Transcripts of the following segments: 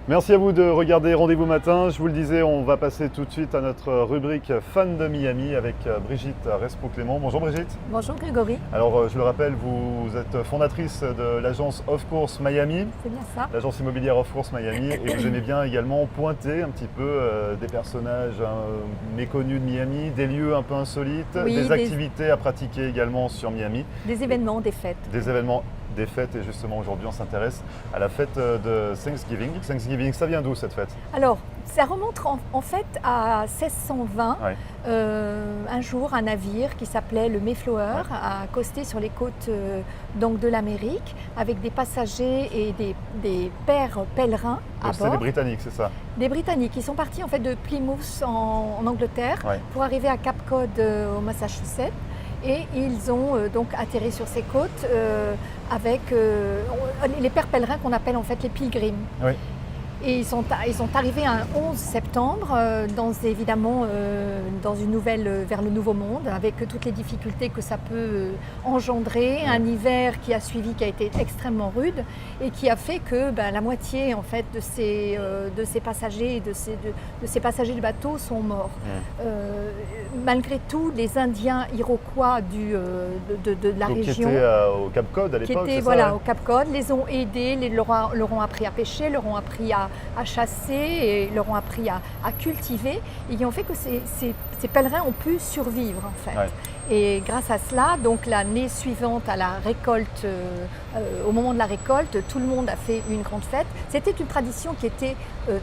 Merci à vous de regarder Rendez-vous Matin. Je vous le disais, on va passer tout de suite à notre rubrique Fan de Miami avec Brigitte Respo-Clément. Bonjour Brigitte. Bonjour Grégory. Alors je le rappelle, vous êtes fondatrice de l'agence Of Course Miami, C'est bien ça. l'agence immobilière Of Course Miami, et vous aimez bien également pointer un petit peu des personnages méconnus de Miami, des lieux un peu insolites, Oui, des des- activités à pratiquer également sur Miami, Des événements, des fêtes. des événements, des fêtes, et justement aujourd'hui on s'intéresse à la fête de Thanksgiving. Thanksgiving, ça vient d'où cette fête? Alors, ça remonte en fait à 1620. Ouais. Un jour, un navire qui s'appelait le Mayflower a accosté sur les côtes donc de l'Amérique avec des passagers et des pères pèlerins à Donc c'était bord. les Britanniques, c'est ça? Des Britanniques qui sont partis en fait de Plymouth en Angleterre Ouais. pour arriver à Cape Cod au Massachusetts. Et ils ont donc atterri sur ces côtes avec les pères pèlerins qu'on appelle en fait les pilgrims. Oui. Et ils sont arrivés un 11 septembre évidemment dans une nouvelle vers le Nouveau Monde, avec toutes les difficultés que ça peut engendrer, un hiver qui a suivi, qui a été extrêmement rude et qui a fait que la moitié en fait de ces passagers, de ces passagers du bateau sont morts. Malgré tout, les Indiens Iroquois de la Donc, région, qui étaient au Cap Cod à qui l'époque, étaient c'est voilà, ça? au Cap Cod, les ont aidés, leur ont appris à pêcher, leur ont appris à chasser et leur ont appris à cultiver, et qui ont fait que ces pèlerins ont pu survivre en fait. Ouais. Et grâce à cela, donc l'année suivante à la récolte, au moment de la récolte, tout le monde a fait une grande fête. C'était une tradition qui était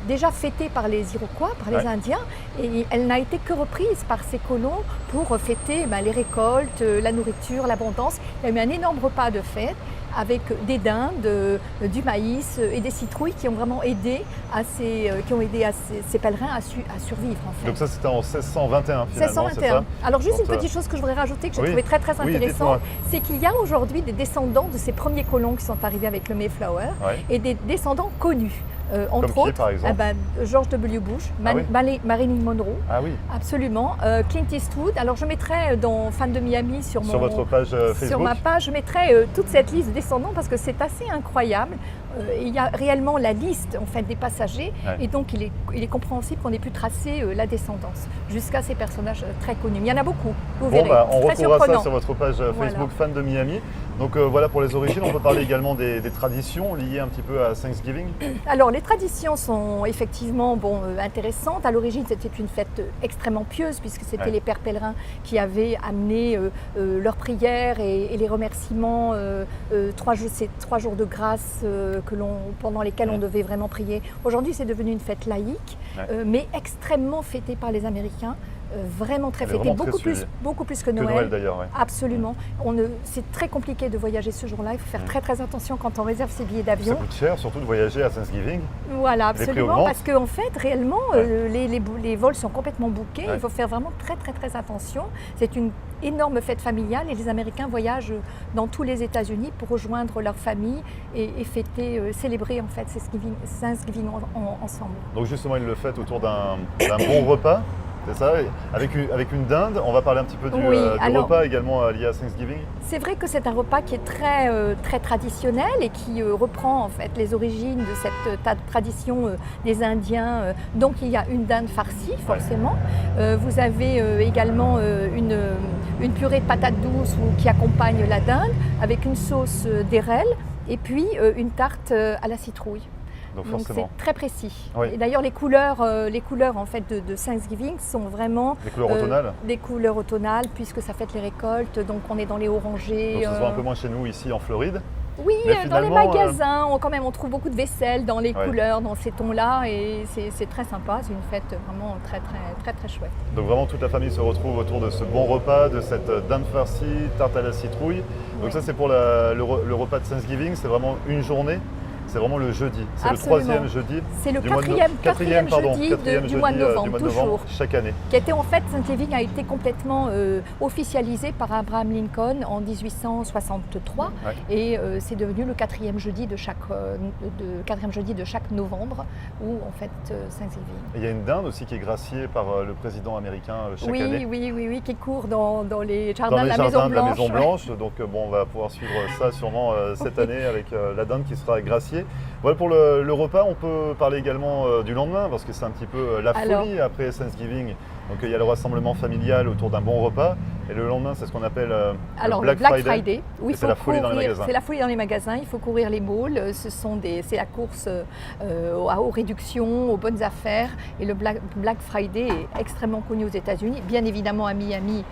déjà fêtée par les Iroquois, par les Indiens, et elle n'a été que reprise par ces colons pour fêter les récoltes, la nourriture, l'abondance. Il y a eu un énorme repas de fête avec des dindes, du maïs et des citrouilles qui ont vraiment aidé ces pèlerins à survivre en fait. Donc ça c'était en 1621 finalement, c'est 1621. ça? Alors juste Quand, une petite chose que je voudrais rajouter, que j'ai oui. trouvé très très Oui, intéressant, dites-moi. c'est qu'il y a aujourd'hui des descendants de ces premiers colons qui sont arrivés avec le Mayflower Ouais. et des descendants connus. Entre Comme qui, autres, par exemple? George W. Bush, Ah oui. Marilyn Monroe, Ah oui, absolument, Clint Eastwood. Alors je mettrai dans Fan de Miami sur votre page Facebook. sur ma page, je mettrai toute cette liste de descendants parce que c'est assez incroyable. Il y a réellement la liste en fait des passagers et donc il est compréhensible qu'on ait pu tracer la descendance jusqu'à ces personnages très connus. Il y en a beaucoup, vous verrez. On Très retrouvera ça surprenant. sur votre page Facebook Voilà. Fan de Miami. Donc voilà pour les origines, on peut parler également des traditions liées un petit peu à Thanksgiving. Alors les traditions sont effectivement intéressantes. À l'origine c'était une fête extrêmement pieuse puisque c'était les pères pèlerins qui avaient amené leurs prières et les remerciements, ces 3 jours de grâce pendant lesquels on devait vraiment prier. Aujourd'hui c'est devenu une fête laïque mais extrêmement fêtée par les Américains. Vraiment très Elle est fêtée, vraiment très suivie. beaucoup plus que Que Noël. Noël d'ailleurs, ouais. Absolument. C'est très compliqué de voyager ce jour-là. Il faut faire très très attention quand on réserve ses billets Ça d'avion. coûte cher surtout de voyager à Thanksgiving. Voilà, prix absolument. augmentent. Parce qu'en fait, réellement, les vols sont complètement bookés. Ouais. Il faut faire vraiment très très très attention. C'est une énorme fête familiale et les Américains voyagent dans tous les États-Unis pour rejoindre leur famille et fêter, célébrer en fait Thanksgiving ensemble. Donc justement, ils le fêtent autour d'un bon repas. C'est ça, avec une dinde. On va parler un petit peu du repas également lié à Thanksgiving. C'est vrai que c'est un repas qui est très, très traditionnel et qui reprend en fait les origines de cette tradition des Indiens. Donc il y a une dinde farcie forcément. Vous avez également une purée de patates douces qui accompagne la dinde avec une sauce d'érel et puis une tarte à la citrouille. Donc c'est très précis. Oui. Et d'ailleurs les couleurs en fait de Thanksgiving sont vraiment des couleurs automnales. Des couleurs automnales puisque ça fête les récoltes. Donc on est dans les orangés. Donc ça se voit un peu moins chez nous ici en Floride. Oui, dans les magasins, euh, on trouve beaucoup de vaisselle dans les couleurs, dans ces tons-là, et c'est très sympa. C'est une fête vraiment très très très très chouette. Donc vraiment toute la famille se retrouve autour de ce bon repas, de cette dinde farcie, tarte à la citrouille. Donc ça c'est pour le repas de Thanksgiving, c'est vraiment une journée. C'est vraiment le jeudi. C'est le troisième jeudi. C'est le du quatrième jeudi du mois de novembre, du toujours. Chaque année. Qui était en fait, Thanksgiving a été complètement officialisé par Abraham Lincoln en 1863 et c'est devenu le quatrième jeudi de chaque novembre où on fête Thanksgiving. Et il y a une dinde aussi qui est graciée par le président américain chaque année. Oui, qui court dans les jardins de la Maison Blanche. Donc on va pouvoir suivre ça sûrement cette année avec la dinde qui sera graciée. apprécié. Voilà pour le repas. On peut parler également du lendemain parce que c'est un petit peu la folie après Thanksgiving. Donc il y a le rassemblement familial autour d'un bon repas. Et le lendemain, c'est ce qu'on appelle le Black Friday. Oui, c'est la folie dans les magasins. C'est la folie dans les magasins. Il faut courir les malls. C'est la course aux réductions, aux bonnes affaires. Et le Black Friday est extrêmement connu aux États-Unis, bien évidemment à Miami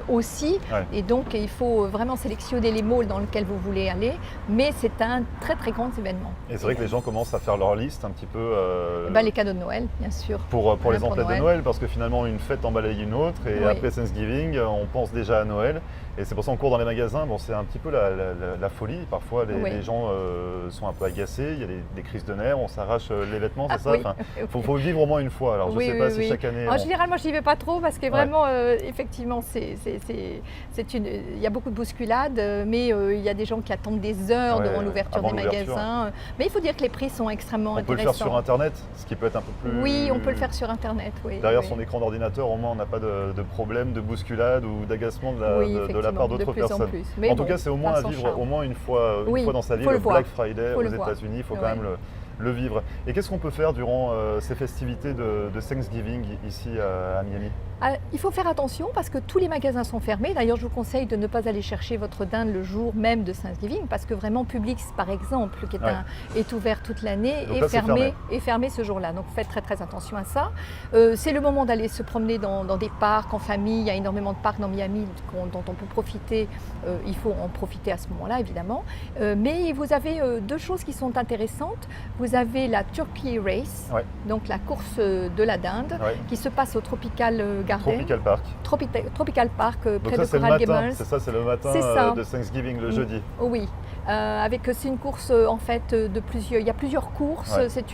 aussi. Ouais. Et donc, il faut vraiment sélectionner les malls dans lesquels vous voulez aller. Mais c'est un très, très grand événement. Et c'est vrai que les gens commencent à faire leur liste un petit peu. Les cadeaux de Noël, bien sûr. Pour les emplettes de Noël, parce que finalement, une fête embalaye une autre. Et après Thanksgiving, on pense déjà à Noël. Et c'est pour ça qu'on court dans les magasins. Bon, c'est un petit peu la folie. Parfois, les gens sont un peu agacés. Il y a des crises de nerfs. On s'arrache les vêtements, c'est ça. Oui. Enfin, faut vivre au moins une fois. Alors, je ne sais pas si chaque année. En général, moi, je n'y vais pas trop parce que vraiment, effectivement, il y a beaucoup de bousculades. Mais il y a des gens qui attendent des heures devant l'ouverture des magasins. Mais il faut dire que les prix sont extrêmement intéressants. On peut le faire sur Internet, ce qui peut être un peu plus. Oui, on peut le faire sur Internet. Derrière son écran d'ordinateur, au moins, on n'a pas de problème de bousculade ou d'agacement de la part d'autres personnes. En tout cas, c'est au moins à vivre au moins une fois dans sa vie, le Black Friday aux États-Unis. Il faut quand même le vivre. Et qu'est-ce qu'on peut faire durant ces festivités de Thanksgiving ici à Miami? Il faut faire attention parce que tous les magasins sont fermés. D'ailleurs, je vous conseille de ne pas aller chercher votre dinde le jour même de Thanksgiving parce que vraiment Publix, par exemple, qui est ouvert toute l'année, est fermé ce jour-là. Donc faites très très attention à ça. C'est le moment d'aller se promener dans des parcs en famille. Il y a énormément de parcs dans Miami dont on peut profiter. Il faut en profiter à ce moment-là, évidemment. Mais vous avez deux choses qui sont intéressantes. Vous avez la Turkey Race, donc la course de la dinde, qui se passe au Tropical Garden. Tropical Park, près de Coral Gables. C'est ça, c'est le matin de Thanksgiving, le jeudi. Oui, c'est une course en fait de plusieurs. Il y a plusieurs courses. C'est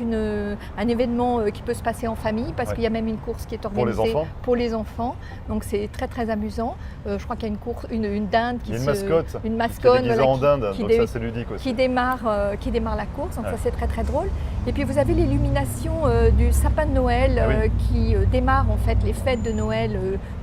un événement qui peut se passer en famille parce qu'il y a même une course qui est organisée pour les enfants. Donc c'est très très amusant. Je crois qu'il y a une course, une dinde qui une mascotte qui est déguisée en dinde. Donc ça c'est ludique aussi. Qui démarre la course. Donc ça c'est très très drôle. Et puis vous avez l'illumination du sapin de Noël qui démarre en fait les fêtes de Noël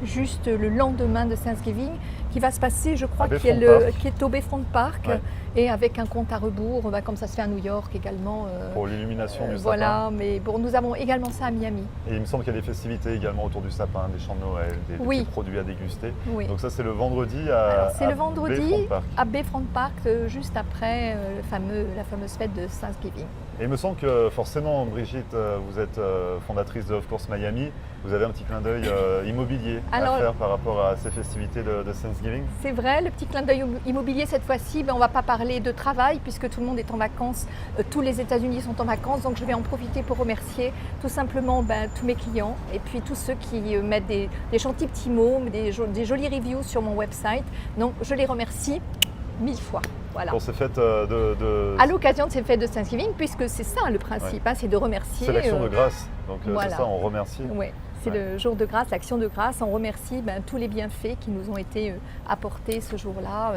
juste le lendemain de Thanksgiving, qui va se passer, je crois, qui est au Bayfront Park, et avec un compte à rebours, comme ça se fait à New York également. Pour l'illumination du sapin. Voilà, mais bon, nous avons également ça à Miami. Et il me semble qu'il y a des festivités également autour du sapin, des chants de Noël, des petits produits à déguster. Donc ça, c'est le vendredi à Bayfront Park, juste après la fameuse fête de Thanksgiving. Et il me semble que forcément, Brigitte, vous êtes fondatrice de Of Course Miami. Vous avez un petit clin d'œil immobilier à faire par rapport à ces festivités de Thanksgiving. C'est vrai, le petit clin d'œil immobilier cette fois-ci, on ne va pas parler de travail puisque tout le monde est en vacances, tous les États-Unis sont en vacances, donc je vais en profiter pour remercier tout simplement tous mes clients et puis tous ceux qui mettent des gentils petits mots, des jolis reviews sur mon website. Donc je les remercie 1000 fois. Voilà. Pour ces fêtes à l'occasion de ces fêtes de Thanksgiving, puisque c'est ça le principe, c'est de remercier. C'est l'action de grâce, donc c'est ça, on remercie. Oui, c'est le jour de grâce, l'action de grâce. On remercie tous les bienfaits qui nous ont été apportés ce jour-là,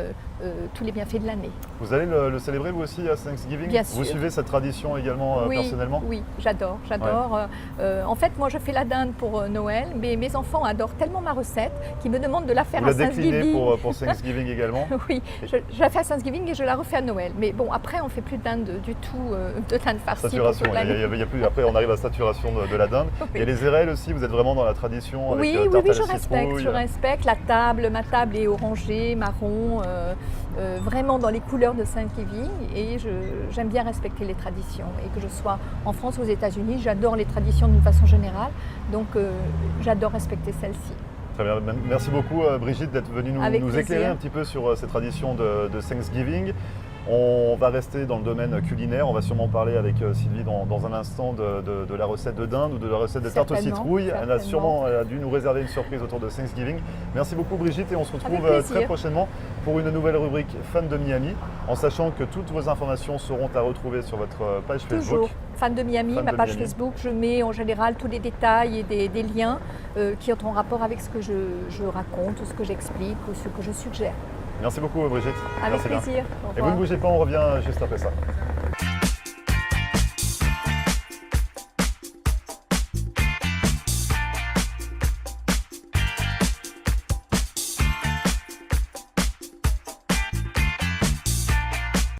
tous les bienfaits de l'année. Vous allez le célébrer vous aussi à Thanksgiving? Bien sûr. Vous suivez cette tradition également personnellement? Oui, j'adore. En fait, moi je fais la dinde pour Noël, mais mes enfants adorent tellement ma recette qu'ils me demandent de la faire à Thanksgiving. Vous la déclinez pour Thanksgiving également? Oui, je la fais à Thanksgiving et je la refais à Noël. Mais bon, après on ne fait plus de dinde du tout, de dinde farcie. Saturation, après on arrive à saturation de la dinde. Et les érelles aussi, vous êtes vraiment dans la tradition avec je respecte la table. Ma table est orangée, marron, vraiment dans les couleurs de Thanksgiving et j'aime bien respecter les traditions. Et que je sois en France ou aux États-Unis, j'adore les traditions d'une façon générale, donc j'adore respecter celles-ci. Très bien, merci beaucoup Brigitte d'être venue nous éclairer un petit peu sur ces traditions de Thanksgiving. On va rester dans le domaine culinaire, on va sûrement parler avec Sylvie dans un instant de la recette de dinde ou de la recette de tarte aux citrouilles. Elle a dû nous réserver une surprise autour de Thanksgiving. Merci beaucoup Brigitte et on se retrouve très prochainement pour une nouvelle rubrique Fan de Miami, en sachant que toutes vos informations seront à retrouver sur votre page Facebook. Toujours Fan de Miami, ma page Facebook, je mets en général tous les détails et des liens qui ont en rapport avec ce que je raconte ou ce que j'explique ou ce que je suggère. Merci beaucoup Brigitte. Avec plaisir. Et vous ne bougez pas, on revient juste après ça.